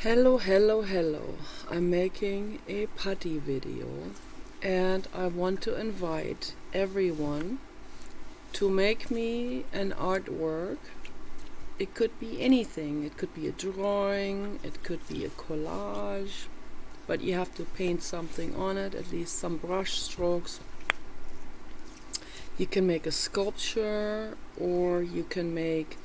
Hello. I'm making a putty video and I want to invite everyone to make me an artwork. It could be anything. It could be a drawing, it could be a collage, but you have to paint something on it, at least some brush strokes. You can make a sculpture or you can make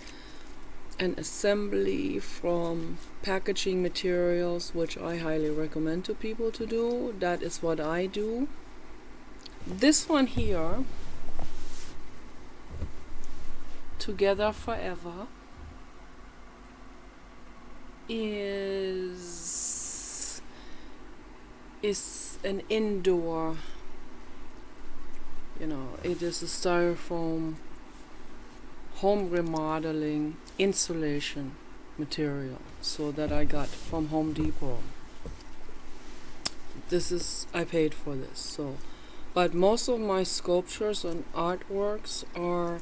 an assembly from packaging materials, which I highly recommend to people to do. That is what I do. This one here, Together Forever, is an indoor, it is a styrofoam home remodeling insulation material, so that I got from Home Depot. I paid for this, but most of my sculptures and artworks are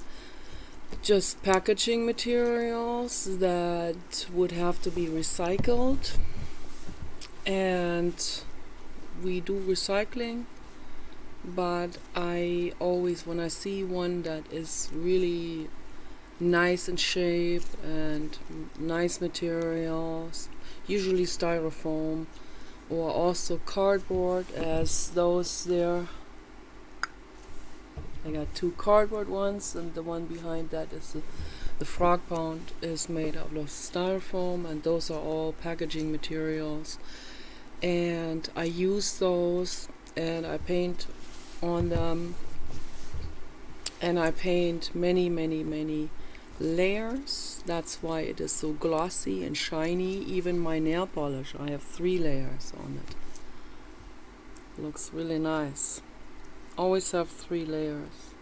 just packaging materials that would have to be recycled, and we do recycling, but I always, when I see one that is really nice in shape and nice materials, usually styrofoam or also cardboard, as those there. I got 2 cardboard ones, and the one behind that is the frog pound is made out of styrofoam, and those are all packaging materials. And I use those and I paint on them, and I paint many layers. That's why it is so glossy and shiny. Even my nail polish, I have 3 layers on it. Looks really nice. Always have 3 layers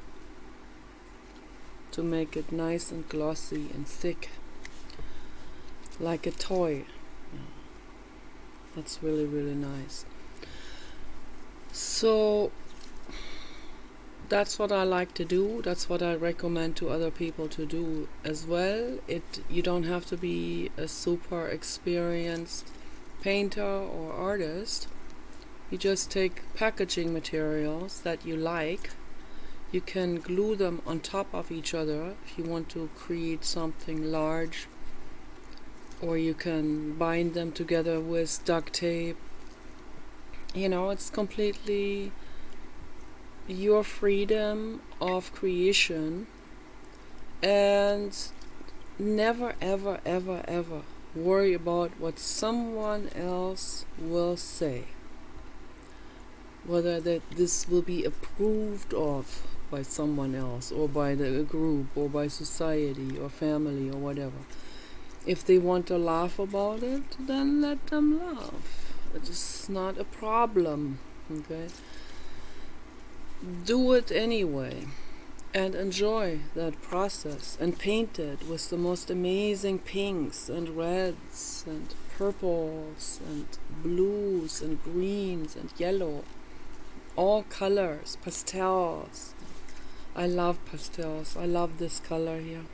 to make it nice and glossy and thick, like a toy. That's really nice. So that's what I like to do. That's what I recommend to other people to do as well. You don't have to be a super experienced painter or artist. You just take packaging materials that you like. You can glue them on top of each other if you want to create something large, or you can bind them together with duct tape. It's completely your freedom of creation, and never ever worry about what someone else will say, whether this will be approved of by someone else or by the group or by society or family or whatever. If they want to laugh about it, then let them laugh. It's not a problem, okay? Do it anyway and enjoy that process, and paint it with the most amazing pinks and reds and purples and blues and greens and yellow, all colors, pastels. I love pastels. I love this color here,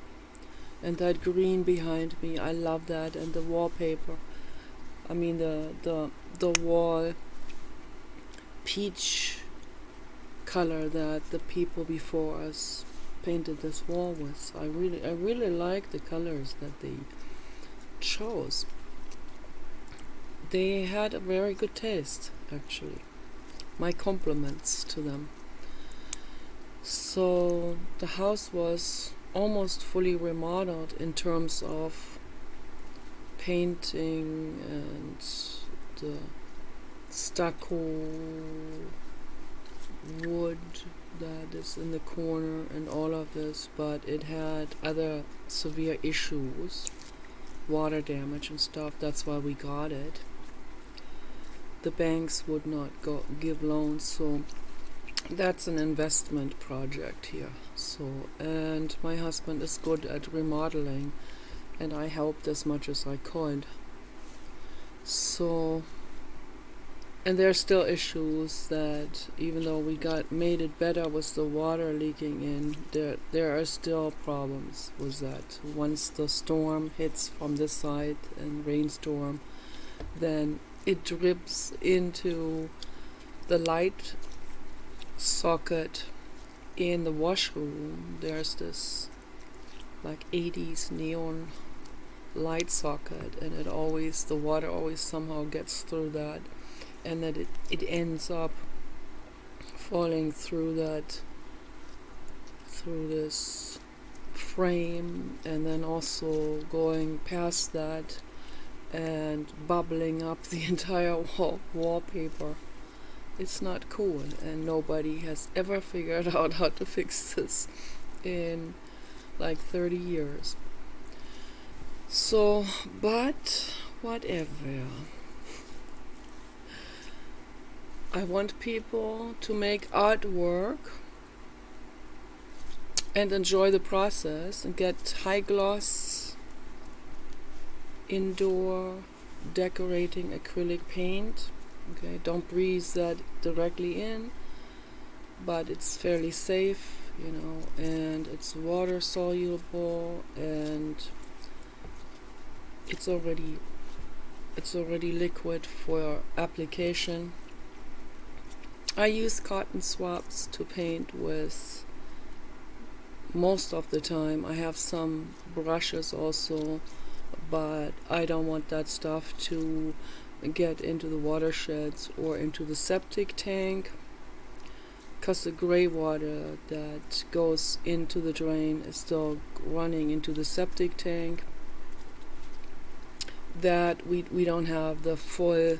and that green behind me, I love that. And the wallpaper, the wall peach color that the people before us painted this wall with. I really like the colors that they chose. They had a very good taste, actually. My compliments to them. So the house was almost fully remodeled in terms of painting and the stucco wood that is in the corner and all of this, but it had other severe issues, water damage and stuff. That's why we got it. The banks would not give loans, so that's an investment project here. And my husband is good at remodeling, and I helped as much as I could. And there are still issues that, even though we made it better with the water leaking in, there are still problems with that. Once the storm hits from this side and rainstorm, then it drips into the light socket in the washroom. There's this like 80s neon light socket, and the water always somehow gets through that, and that it ends up falling through this frame, and then also going past that and bubbling up the entire wallpaper. It's not cool, and nobody has ever figured out how to fix this in like 30 years. So, but whatever. I want people to make artwork and enjoy the process and get high gloss indoor decorating acrylic paint. Okay, don't breathe that directly in, but it's fairly safe, and it's water soluble, and it's already liquid for application. I use cotton swabs to paint with most of the time. I have some brushes also, but I don't want that stuff to get into the watersheds or into the septic tank, because the gray water that goes into the drain is still running into the septic tank. That we don't have a full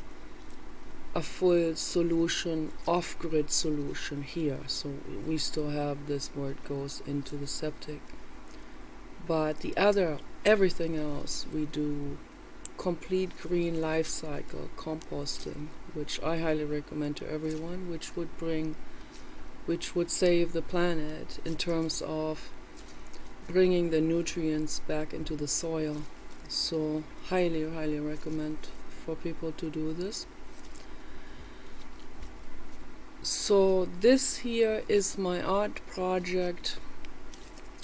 solution, off-grid solution here, so we still have this where it goes into the septic. But everything else we do complete green life cycle composting, which I highly recommend to everyone, which would save the planet in terms of bringing the nutrients back into the soil. So highly recommend for people to do this. So this here is my art project.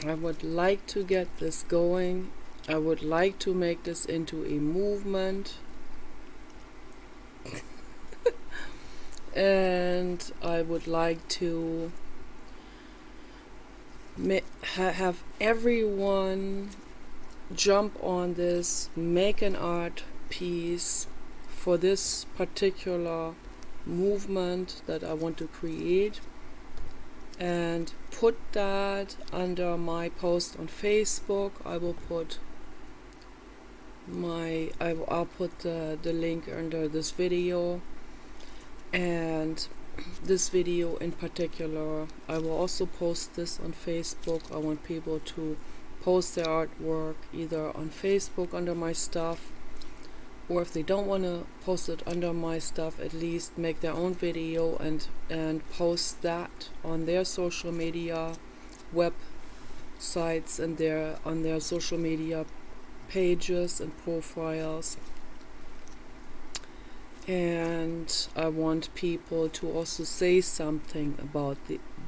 I would like to get this going. I would like to make this into a movement. And I would like to have everyone jump on this, make an art piece for this particular movement that I want to create, and put that under my post on Facebook. I'll put the link under this video, and this video in particular, I will also post this on Facebook. I want people to post their artwork either on Facebook under my stuff, or if they don't want to post it under my stuff, at least make their own video and post that on their social media websites and on their social media pages and profiles. And I want people to also say something about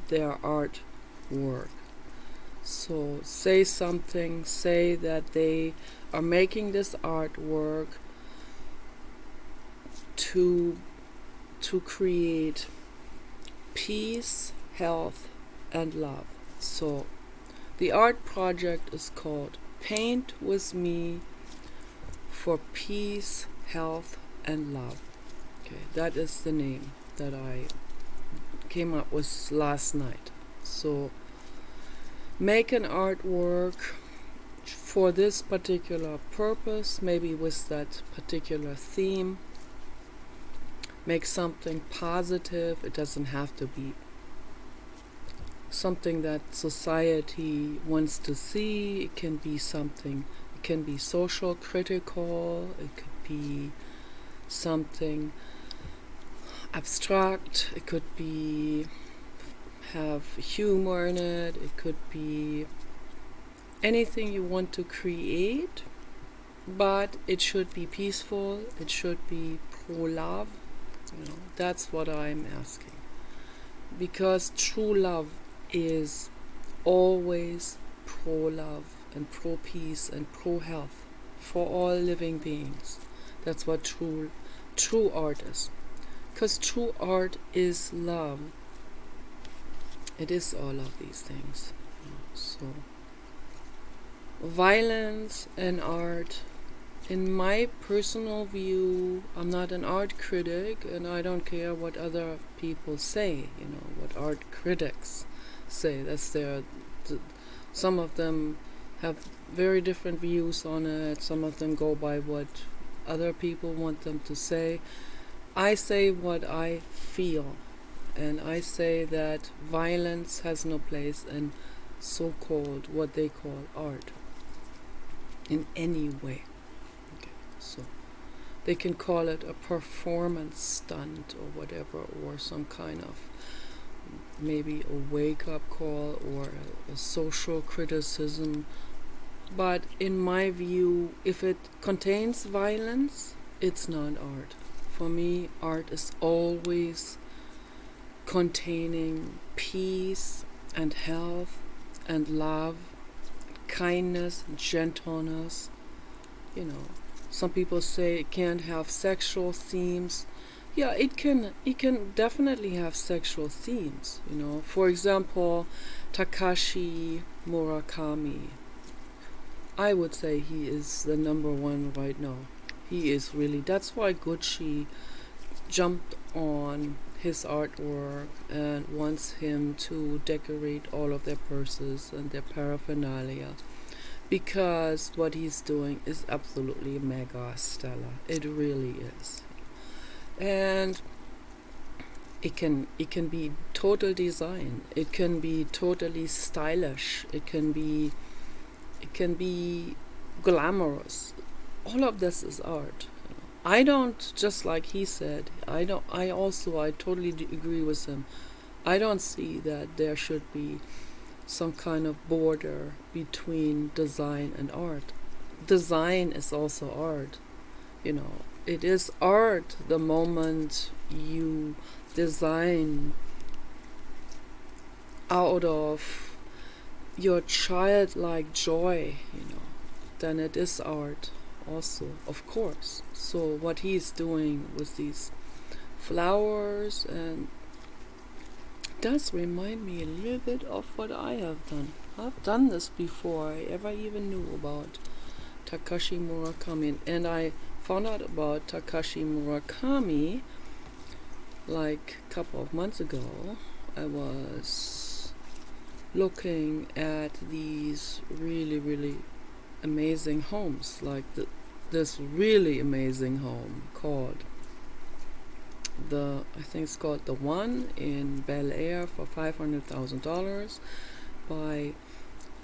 their artwork. So say something, say that they are making this artwork to create peace, health, and love. So the art project is called Paint With Me for Peace, Health, and Love. Okay, that is the name that I came up with last night. So make an artwork for this particular purpose, maybe with that particular theme. Make something positive. It doesn't have to be something that society wants to see. It can be social critical. It could be something abstract. It could be have humor in it. It could be anything you want to create, but it should be peaceful. It should be pro-love. That's what I'm asking, because true love is always pro-love and pro-peace and pro-health for all living beings. That's what true art is. Because true art is love. It is all of these things. So, violence and art, in my personal view, I'm not an art critic, and I don't care what other people say, what art critics say. That's some of them have very different views on it. Some of them go by what other people want them to say. I say what I feel, and I say that violence has no place in so-called, what they call art, in any way. Okay, so they can call it a performance stunt or whatever, or some kind of maybe a wake-up call or a social criticism. But in my view, if it contains violence, it's not art. For me, art is always containing peace and health and love, kindness, gentleness. Some people say it can't have sexual themes. Yeah, it can definitely have sexual themes. For example, Takashi Murakami. I would say he is the number one right now. He is really. That's why Gucci jumped on his artwork and wants him to decorate all of their purses and their paraphernalia, because what he's doing is absolutely mega stellar. It really is. And it can be total design. It can be totally stylish. It can be glamorous. All of this is art. I don't, just like he said, I totally agree with him. I don't see that there should be some kind of border between design and art. Design is also art. It is art the moment you design out of your childlike joy, then it is art also, of course. So what he's doing with these flowers and does remind me a little bit of what I have done. I've done this before I ever even knew about Takashi Murakami, and I found out about Takashi Murakami like a couple of months ago. I was looking at these really, really amazing homes, like this really amazing home called I think it's called The One in Bel Air for $500,000 by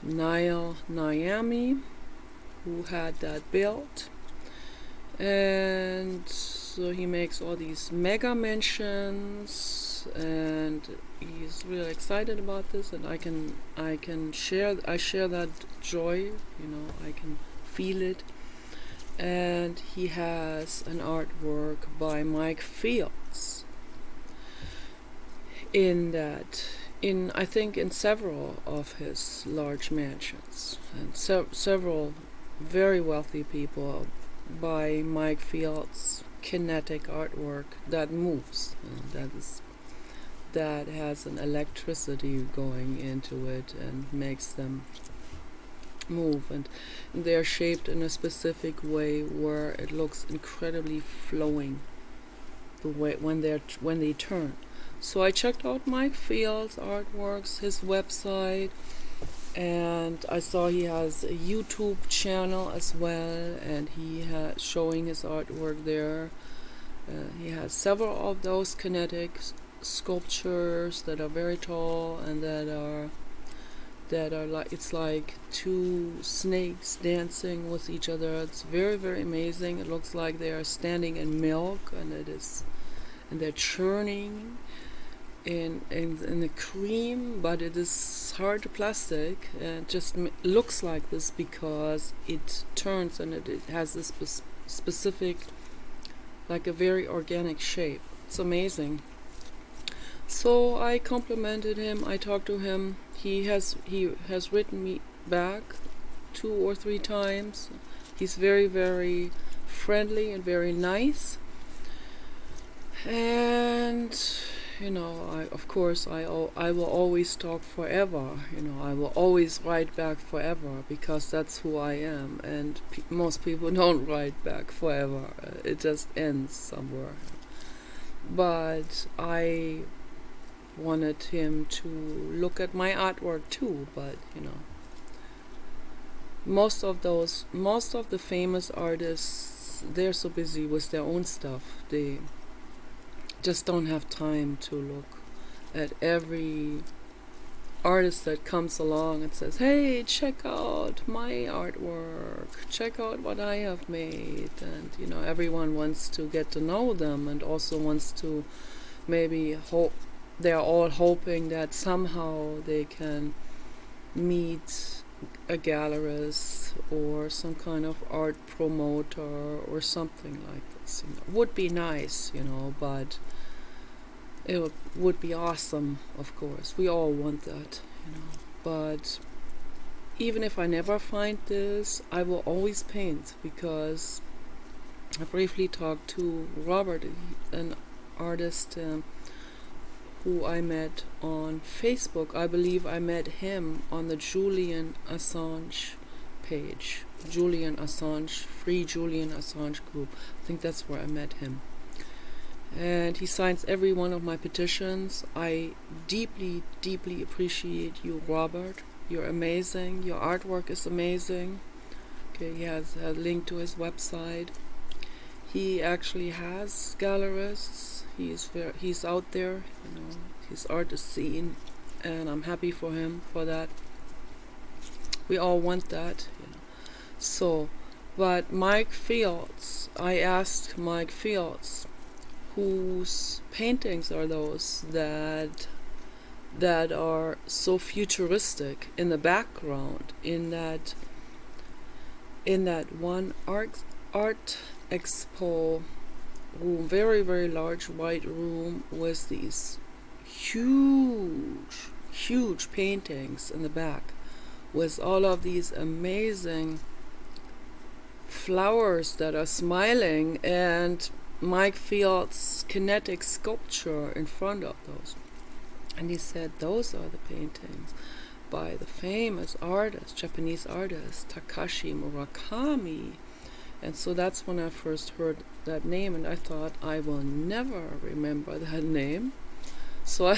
Niall Niami, who had that built. And so he makes all these mega mansions, and he's really excited about this, and I share that joy, I can feel it. And he has an artwork by Mike Fields I think in several of his large mansions, and several very wealthy people by Mike Fields kinetic artwork that moves, and that has an electricity going into it and makes them move, and they're shaped in a specific way where it looks incredibly flowing the way when they turn. So I checked out Mike Fields' artworks, his website, and I saw he has a YouTube channel as well, and he has showing his artwork there. He has several of those kinetic sculptures that are very tall and that are like, it's like two snakes dancing with each other. It's very, very amazing. It looks like they are standing in milk, and they're churning in the cream, but it is hard plastic, and it just looks like this because it turns, and it has this specific, like a very organic shape. It's amazing. So I complimented him. I talked to him. He has written me back 2 or 3 times. He's very, very friendly and very nice. And I will always talk forever. I will always write back forever because that's who I am. And most people don't write back forever. It just ends somewhere. But I wanted him to look at my artwork too. But most of the famous artists, they're so busy with their own stuff. They just don't have time to look at every artist that comes along and says, hey, check out my artwork, check out what I have made. And everyone wants to get to know them and also wants to maybe hope. They're all hoping that somehow they can meet a gallerist or some kind of art promoter or something like this. Would be nice, but it would be awesome, of course. We all want that, But even if I never find this, I will always paint, because I briefly talked to Robert, an artist who I met on Facebook. I believe I met him on the Julian Assange page. Julian Assange, Free Julian Assange group. I think that's where I met him. And he signs every one of my petitions. I deeply, deeply appreciate you, Robert. You're amazing. Your artwork is amazing. Okay, he has a link to his website. He actually has gallerists. He's out there. His art is seen, and I'm happy for him for that. We all want that. So, but Mike Fields, I asked Mike Fields, whose paintings are those that are so futuristic in the background, in that one art expo room, very, very large white room with these huge paintings in the back, with all of these amazing flowers that are smiling, and Mike Fields' kinetic sculpture in front of those. And he said those are the paintings by the famous artist, Japanese artist, Takashi Murakami. And so that's when I first heard that name, and I thought, I will never remember that name. So I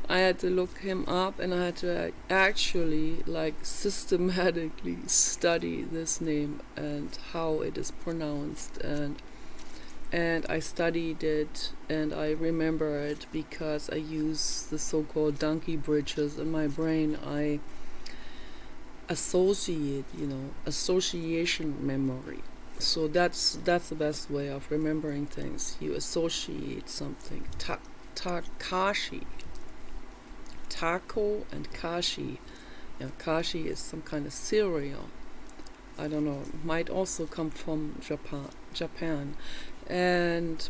had to look him up, and I had to actually systematically study this name and how it is pronounced, and I studied it, and I remember it because I use the so-called donkey bridges in my brain. I associate, association memory. So that's the best way of remembering things. You associate something. Takashi. Taco and kashi. Kashi is some kind of cereal. I don't know. It might also come from Japan. And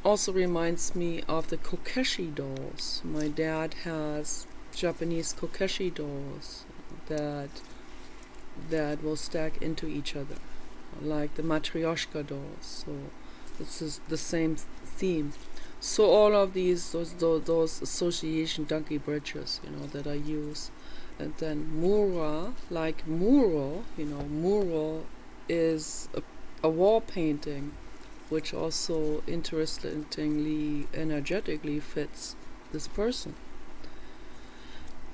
also reminds me of the Kokeshi dolls. My dad has Japanese Kokeshi dolls that will stack into each other, like the Matryoshka dolls. So this is the same theme. So all of those association donkey bridges, that I use. And then mura, like mural, mural is a wall painting, which also interestingly, energetically fits this person.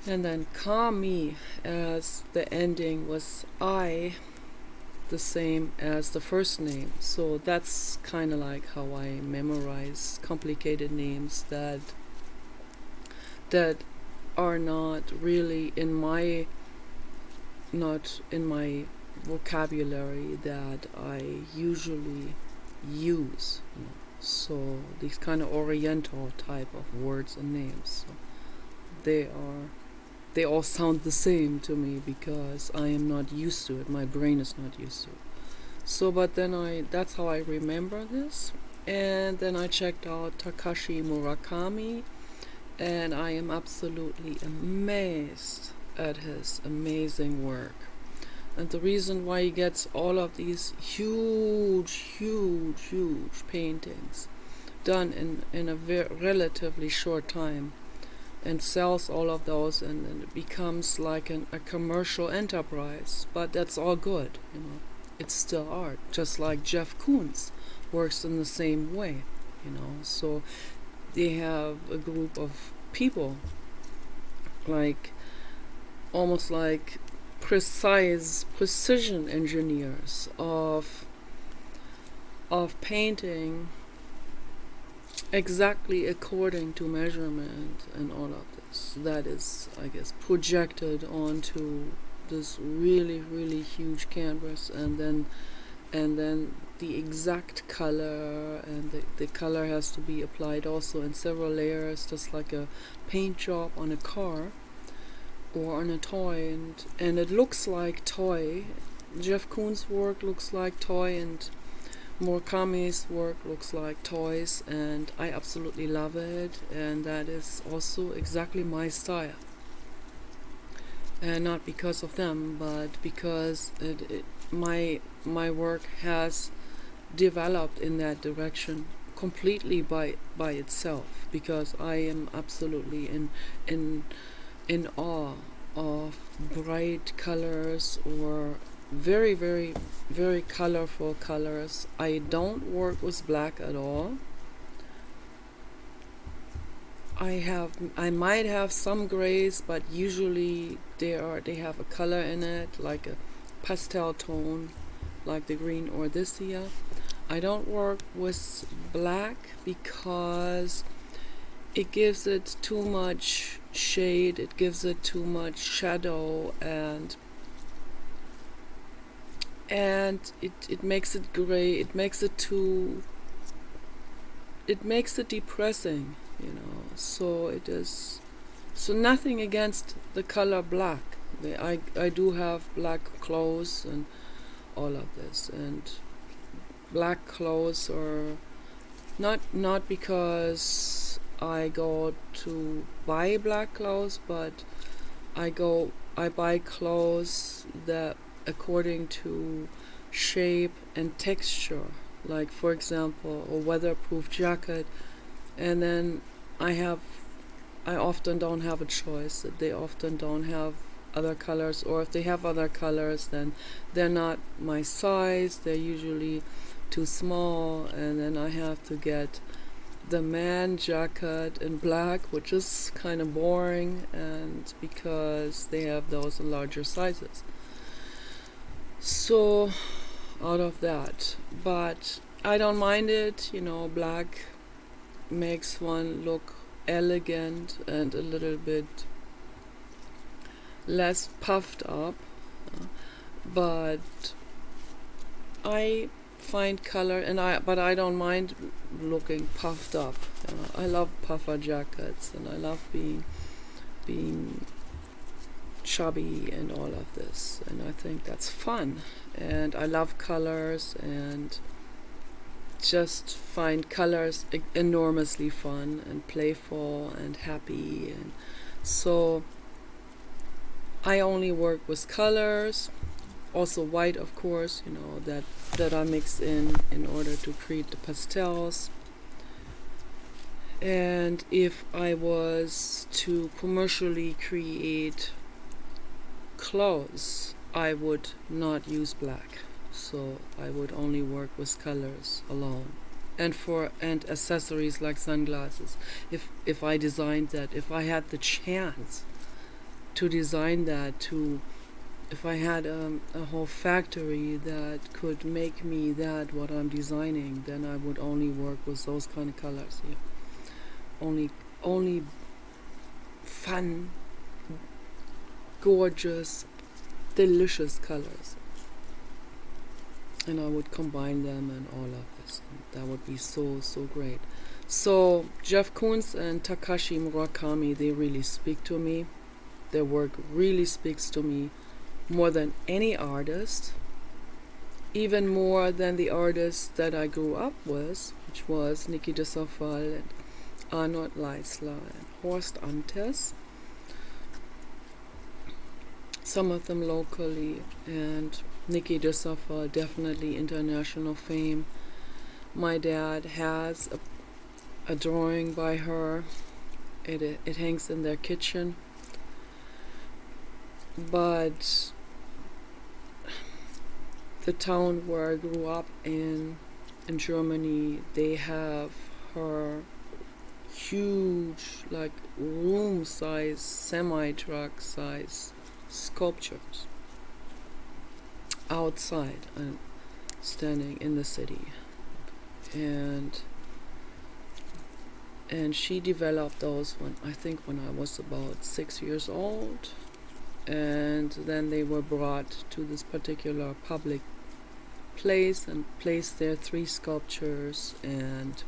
And then kami, as the ending was I, the same as the first name. So that's kind of like how I memorize complicated names that are not really in my vocabulary that I usually use. So these kind of oriental type of words and names. So they all sound the same to me because I am not used to it. My brain is not used to it. So, but then that's how I remember this. And then I checked out Takashi Murakami, and I am absolutely amazed at his amazing work. And the reason why he gets all of these huge paintings done in a relatively short time, and sells all of those, and it becomes like a commercial enterprise. But that's all good, you know. It's still art, just like Jeff Koons works in the same way, you know. So they have a group of people, like almost like precision engineers of painting exactly according to measurement and all of this. That is, I guess, projected onto this really huge canvas, and then the exact color, and the color has to be applied also in several layers, just like a paint job on a car or on a toy, and it looks like toy. Jeff Koons' work looks like toy, and Murakami's work looks like toys, and I absolutely love it, and that is also exactly my style. And not because of them, but because my work has developed in that direction completely by itself, because I am absolutely in awe of bright colors or very colorful colors. I don't work with black at all. I might have some grays, but usually they have a color in it, like a pastel tone, like the green or this here. I don't work with black because it gives it too much shade, it gives it too much shadow, and it makes it gray, it makes it depressing, you know. So it is, so nothing against the color black. I do have black clothes and all of this, and black clothes are not because I go to buy black clothes, but I buy clothes that according to shape and texture, like for example a weatherproof jacket, and then I often don't have a choice. They often don't have other colors, or if they have other colors, then they're not my size, they're usually too small, and then I have to get the man jacket in black, which is kind of boring, and because they have those in larger sizes. So out of that, but I don't mind it, you know. Black makes one look elegant and a little bit less puffed up, but I find color, but I don't mind looking puffed up. I love puffer jackets, and I love being chubby and all of this, and I think that's fun, and I love colors, and just find colors enormously fun and playful and happy, and so I only work with colors, also white, of course, you know, that I mix in order to create the pastels. And if I was to commercially create clothes, I would not use black, so I would only work with colors alone. And accessories like sunglasses, if I designed that, if I had the chance to design that, if I had a whole factory that could make me that what I'm designing, then I would only work with those kind of colors. Yeah. Only fun, gorgeous, delicious colors, and I would combine them and all of this, and that would be so great. So Jeff Koons and Takashi Murakami, they really speak to me. Their work really speaks to me more than any artist, even more than the artists that I grew up with, which was Niki and Arnold, Leissler, and Horst. some of them locally, and Niki deSaint, definitely international fame. My dad has a drawing by her. It hangs in their kitchen. But the town where I grew up in Germany, they have her huge, like room size, semi-truck size sculptures outside and standing in the city. And she developed those when I was about 6 years old, and then they were brought to this particular public place and placed there 3 sculptures, and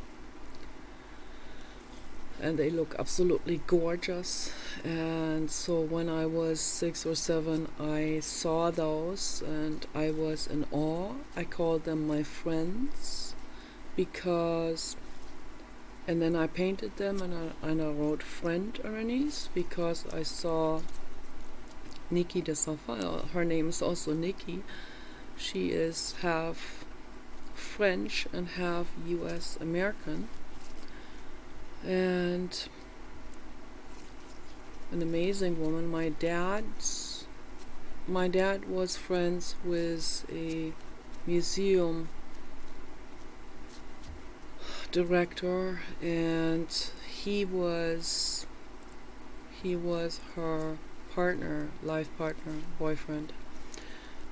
they look absolutely gorgeous. And so when I was 6 or 7, I saw those and I was in awe. I called them my friends because, and then I painted them, and I wrote friend underneath because I saw Niki deSaint. Her name is also Niki. She is half French and half US American, and an amazing woman. My dad was friends with a museum director, and he was her partner, life partner, boyfriend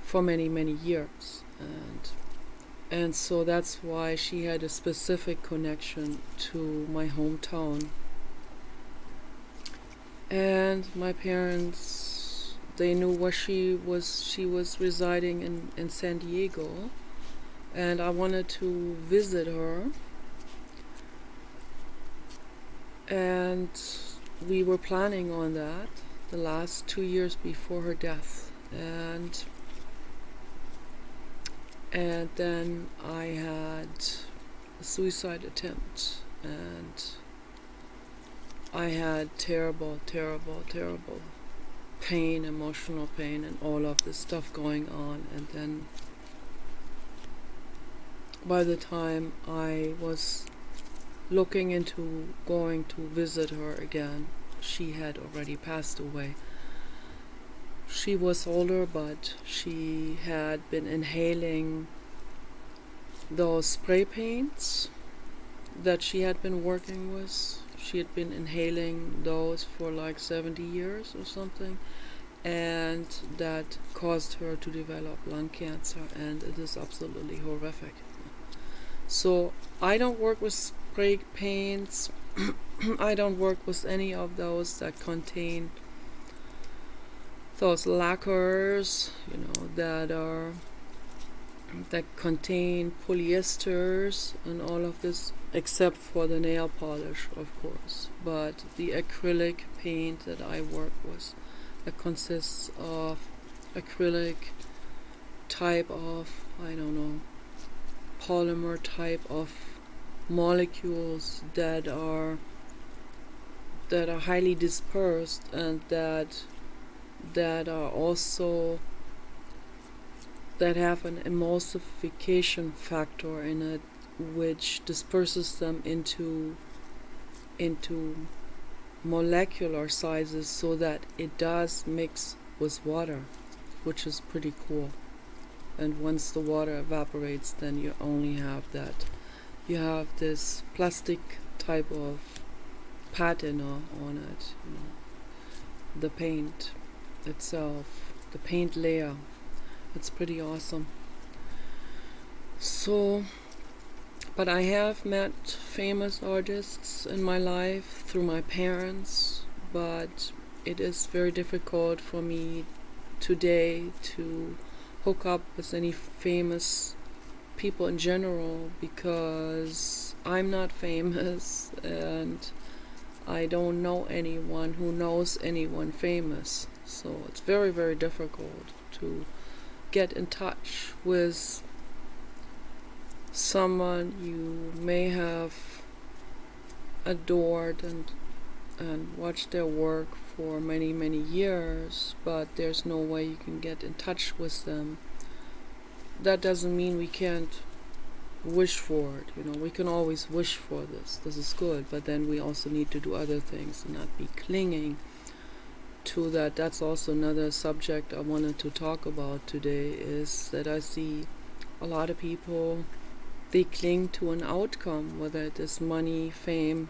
for many, many years, and so that's why she had a specific connection to my hometown. And my parents, they knew where she was residing in San Diego, and I wanted to visit her, and we were planning on that the last 2 years before her death, and then I had a suicide attempt, and I had terrible, terrible, terrible pain, emotional pain, and all of this stuff going on. And then by the time I was looking into going to visit her again, she had already passed away. She was older, but she had been inhaling those spray paints that she had been working with. She had been inhaling those for like 70 years or something, and that caused her to develop lung cancer, and it is absolutely horrific. So I don't work with spray paints. I don't work with any of those that contain those lacquers, that contain polyesters and all of this, except for the nail polish, of course. But the acrylic paint that I work with, that consists of acrylic type of, polymer type of molecules that are highly dispersed, and that are also, that have an emulsification factor in it, which disperses them into molecular sizes, so that it does mix with water, which is pretty cool. And once the water evaporates, then you only have that. You have this plastic type of patina on it, the paint itself, the paint layer. It's pretty awesome. So, but I have met famous artists in my life through my parents, but it is very difficult for me today to hook up with any famous people in general, because I'm not famous and I don't know anyone who knows anyone famous. So it's very, very difficult to get in touch with someone you may have adored and and watch their work for many, many years, but there's no way you can get in touch with them. That doesn't mean we can't wish for it. We can always wish for this. This is good, but then we also need to do other things and not be clinging to that. That's also another subject I wanted to talk about today, is that I see a lot of people, they cling to an outcome, whether it is money, fame,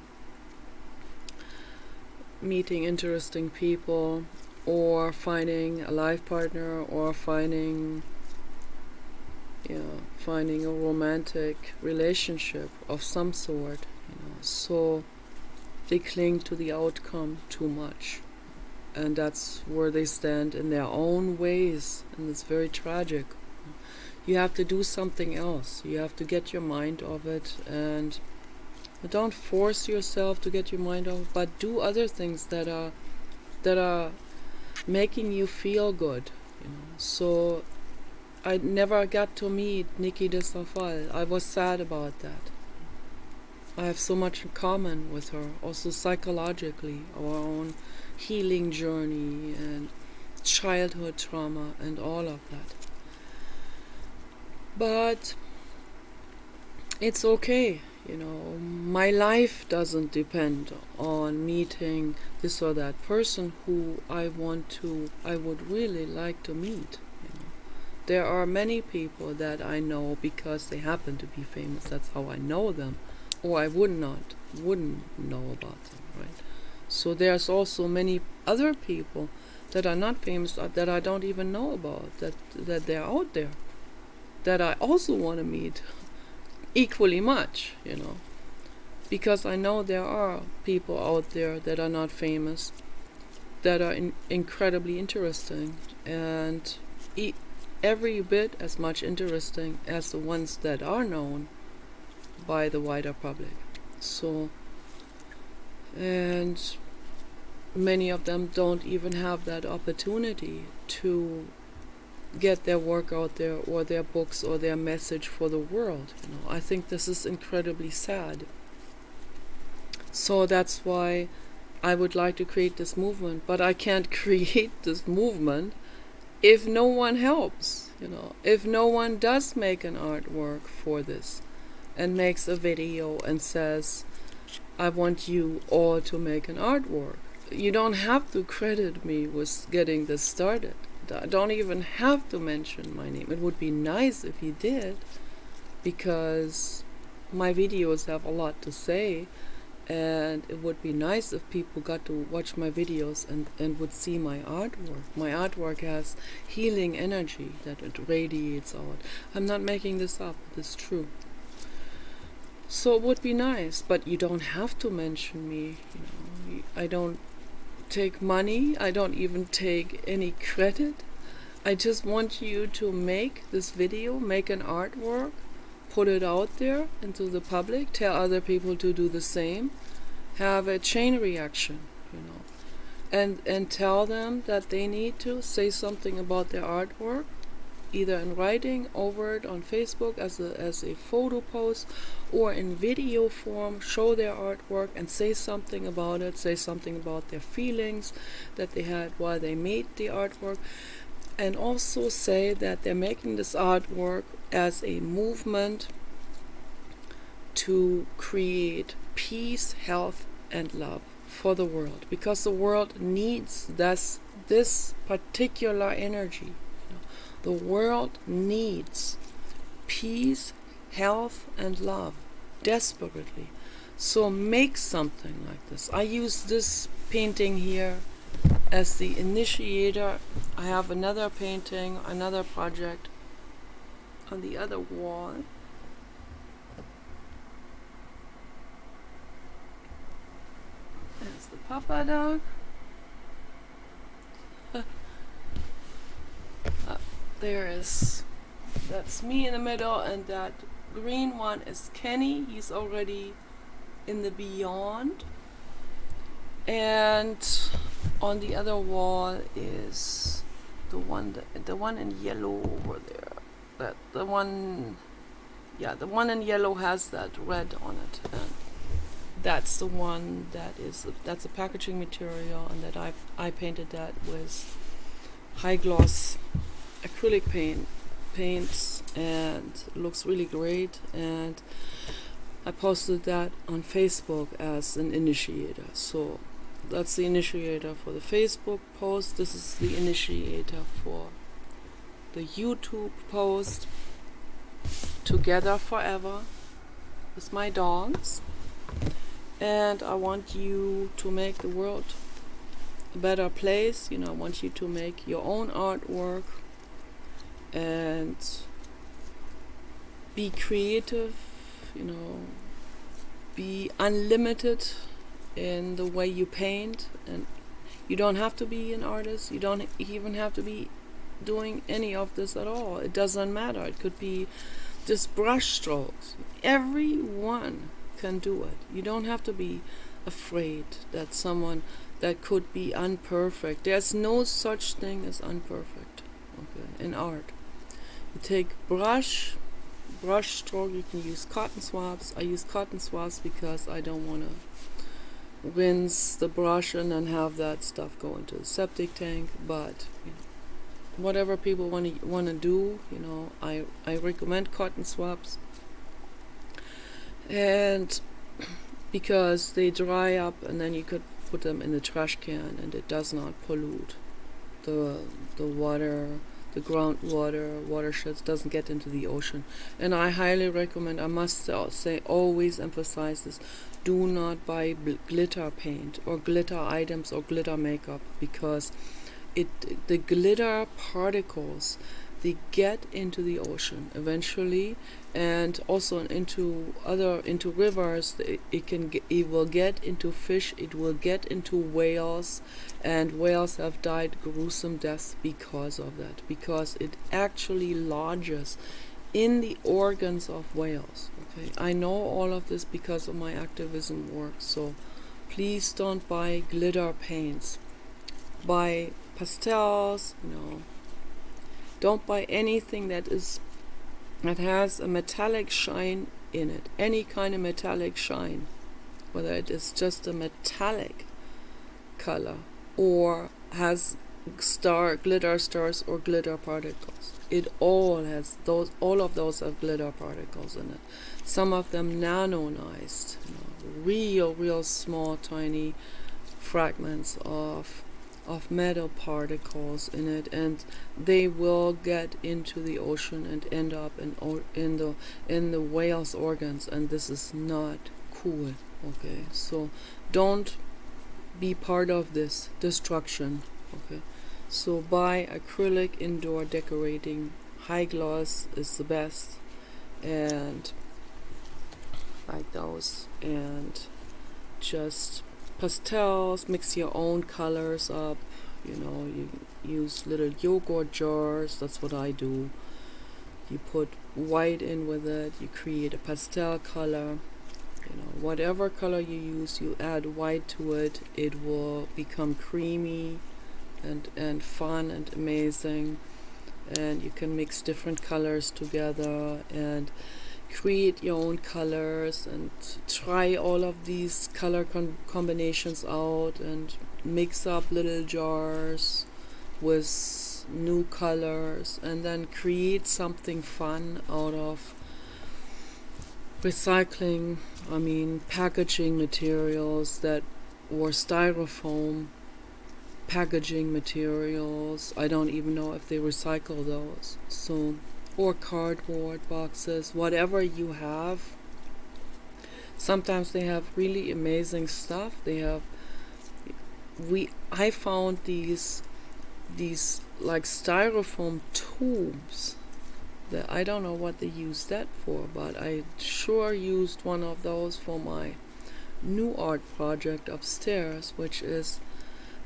meeting interesting people, or finding a life partner, or finding a romantic relationship of some sort. So they cling to the outcome too much, and that's where they stand in their own ways, and it's very tragic. You have to do something else. You have to get your mind off it, and don't force yourself to get your mind off, but do other things that are making you feel good. So I never got to meet Niki deSaint. I was sad about that. I have so much in common with her, also psychologically, our own healing journey and childhood trauma and all of that. But it's okay, my life doesn't depend on meeting this or that person who I would really like to meet. There are many people that I know because they happen to be famous. That's how I know them, or I wouldn't know about them, right? So there's also many other people that are not famous, that I don't even know about, that they're out there, that I also want to meet equally much, because I know there are people out there that are not famous, that are incredibly interesting, and every bit as much interesting as the ones that are known by the wider public. So, and many of them don't even have that opportunity to get their work out there, or their books, or their message for the world. I think this is incredibly sad. So that's why I would like to create this movement, but I can't create this movement if no one helps, if no one does make an artwork for this and makes a video and says, I want you all to make an artwork. You don't have to credit me with getting this started. I don't even have to mention my name. It would be nice if you did, because my videos have a lot to say, and it would be nice if people got to watch my videos and would see my artwork. My artwork has healing energy that it radiates out. I'm not making this up, it's true. So it would be nice, but you don't have to mention me. I don't take money, I don't even take any credit. I just want you to make this video, make an artwork, put it out there into the public, tell other people to do the same, have a chain reaction, and tell them that they need to say something about their artwork, either in writing over it on Facebook as a photo post, or in video form, show their artwork and say something about it, say something about their feelings that they had while they made the artwork, and also say that they're making this artwork as a movement to create peace, health, and love for the world, because the world needs this particular energy. The world needs peace, health, and love desperately. So make something like this. I use this painting here as the initiator. I have another painting, another project on the other wall. There's the papa dog. That's me in the middle, and that green one is Kenny. He's already in the beyond. And on the other wall is the one in yellow over there. The one in yellow has that red on it. And that's the one that's a packaging material, and that I painted that with high gloss acrylic paints, and it looks really great. And I posted that on Facebook as an initiator. So that's the initiator for the Facebook post. This is the initiator for the YouTube post. Together forever with my dogs. And I want you to make the world a better place. I want you to make your own artwork and be creative, be unlimited in the way you paint. And you don't have to be an artist. You don't even have to be doing any of this at all. It doesn't matter. It could be just brush strokes. Everyone can do it. You don't have to be afraid that someone that could be imperfect. There's no such thing as imperfect, in art. You take brush stroke. You can use cotton swabs. I use cotton swabs because I don't want to rinse the brush and then have that stuff go into the septic tank. But whatever people want to do, I recommend cotton swabs, and because they dry up and then you could put them in the trash can and it does not pollute the water, the groundwater, watersheds, doesn't get into the ocean. And I highly recommend, I must say, always emphasize this, do not buy glitter paint or glitter items or glitter makeup, because the glitter particles, they get into the ocean eventually, and also into rivers. It will get into fish, it will get into whales, and whales have died gruesome deaths because of that, because it actually lodges in the organs of whales. I know all of this because of my activism work, so please don't buy glitter paints. Buy pastels, don't buy anything that has a metallic shine in it. Any kind of metallic shine, whether it is just a metallic color or has glitter stars or glitter particles. It all has those. All of those have glitter particles in it. Some of them nano-nized, real small, tiny fragments of metal particles in it, and they will get into the ocean and end up in the whale's organs, and this is not cool. So don't be part of this destruction. So buy acrylic indoor decorating. High gloss is the best, and like those, and just pastels, mix your own colors up. You use little yogurt jars. That's what I do. You put white in with it. You create a pastel color. Whatever color you use, you add white to it. It will become creamy and fun and amazing. And you can mix different colors together and create your own colors and try all of these color combinations out, and mix up little jars with new colors, and then create something fun out of recycling. Packaging materials or styrofoam packaging materials. I don't even know if they recycle those. Or cardboard boxes, whatever you have. Sometimes they have really amazing stuff. I found these like styrofoam tubes that I don't know what they use that for, but I sure used one of those for my new art project upstairs, which is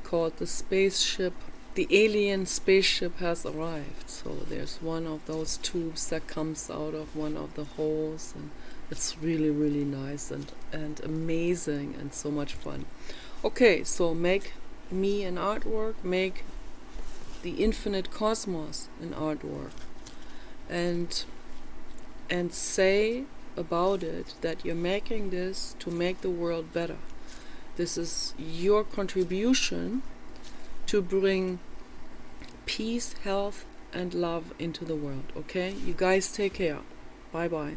called the spaceship. The alien spaceship has arrived. So there's one of those tubes that comes out of one of the holes, and it's really, really nice and amazing and so much fun. So make me an artwork, make the infinite cosmos an artwork, and say about it that you're making this to make the world better. This is your contribution to bring peace, health, and love into the world. Okay? You guys take care. Bye bye.